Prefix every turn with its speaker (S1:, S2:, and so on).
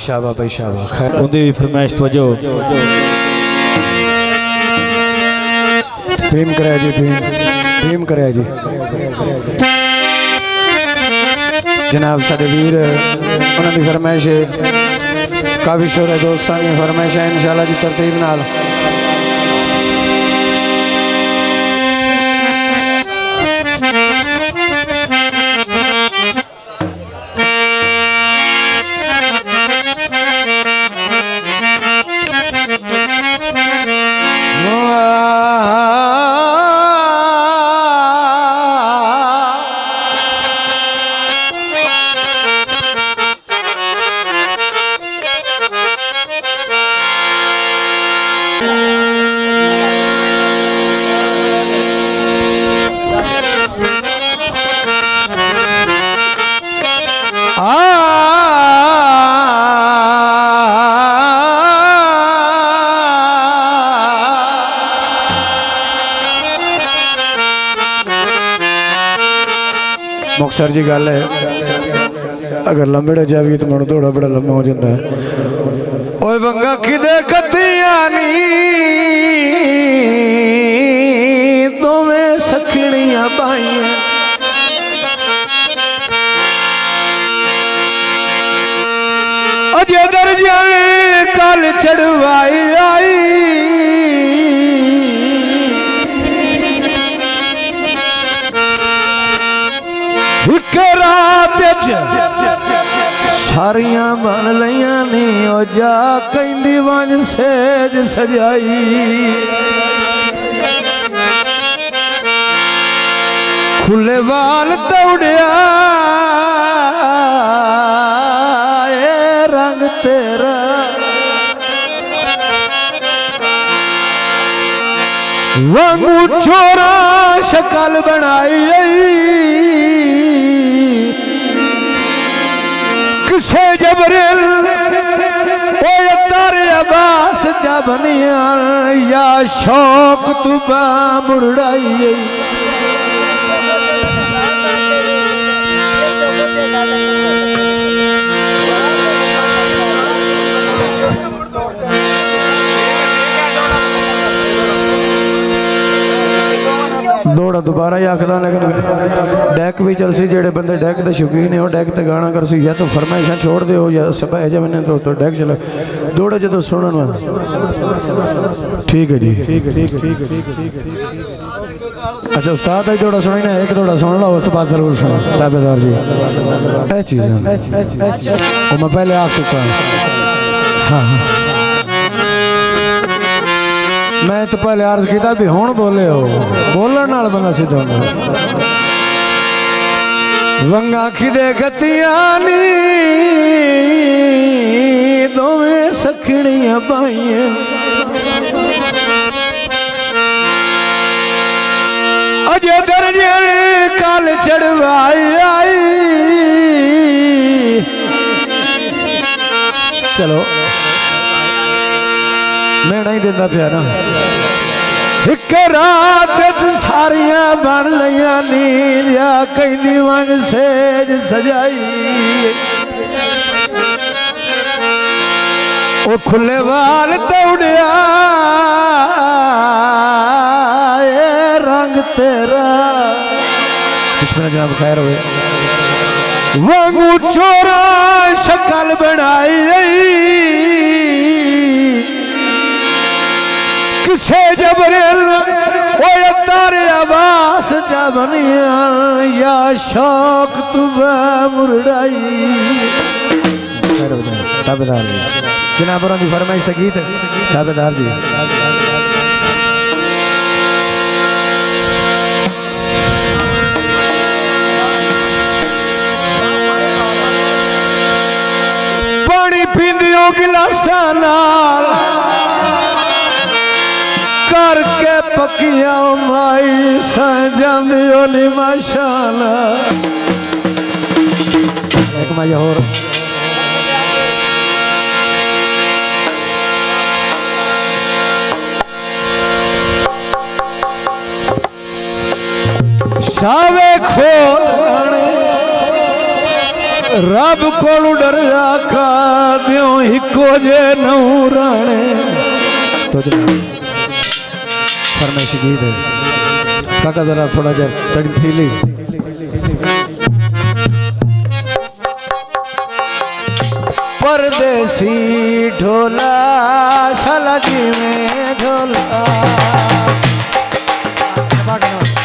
S1: शाबा भाई शाबा खैर
S2: उनकी भी फरमाइश तवज्जो
S1: प्रेम कराया जी प्रेम कराया जी जनाब साडे वीर उन्होंने फरमाइश काफ़ी शोर है दोस्तों की फरमाइश है इंशाल्लाह जी तरतीब नाल मुक्तसर जी गल है अगर लंबे जावी तो मैं थोड़ा बड़ा लम्बा हो जाता है ओए वंगा किदे कतिया नी दोवें सखणियां पाइयां अजे दरजा कल चढ़वाई आई एक रात सारिया बन लिया नी ओ जा कहंदी वन सेज सजाई खुले वाल दौड़िया रंग तेरा वांगू छोरा शक्ल बनाई किसे जबरिल तारे अब्बास चा बनिया या शौक तू बा मुरड़ाई दौड़ा दोबारा ही आखदा लेकिन डैक भी चलसी जेड़े बंदे डैक के शौकीन है डैक ते गाना करसी या तो फरमाइशा छोड़ दो या सब है मैंने दोस्तों डैक चला दौड़ा जो सुनन ठीक है जी अच्छा उस्ताद है दौड़ा सुनी ना एक दौड़ा सुन लो उस बाद जरूर सुनो ताबेदार जी ये चीज़ वो मैं पहले आ चुका हूँ हाँ मैं तो पहले अर्ज किया भी हुण बोले हो बोलने नाल बंदा सीधा होंदा वंगा खिदे गतियां नी दोवें सखणियां पाइयां अजे दरजे कल चढ़वाई आई चलो मैं नहीं देता पिया ना एक रात सारिया बन लिया नींद या कहनी वन सेज सजाई वो खुले वाल दौड़िया रंग तेरा इसमें जनाब खैर हुए वांगू चोरा शक्ल बनाई किसे जबरिल तारे आवास चा बनिया या शौक तू मुरड़ाई ताबेदार जी जनाब की फरमाइश का गीत ताबेदार जी पानी पींदियों गिलासा नाल करके पकिया माई सजांदियों नी माशाअल्लाह एक माया और सावे खोलने रब को डर राखा दियो हिको जे नऊ राणे। तो फरमाइश गीत है काका जरा थोड़ा जा तड़फीली। परदेसी ढोला सलाजी में ढोल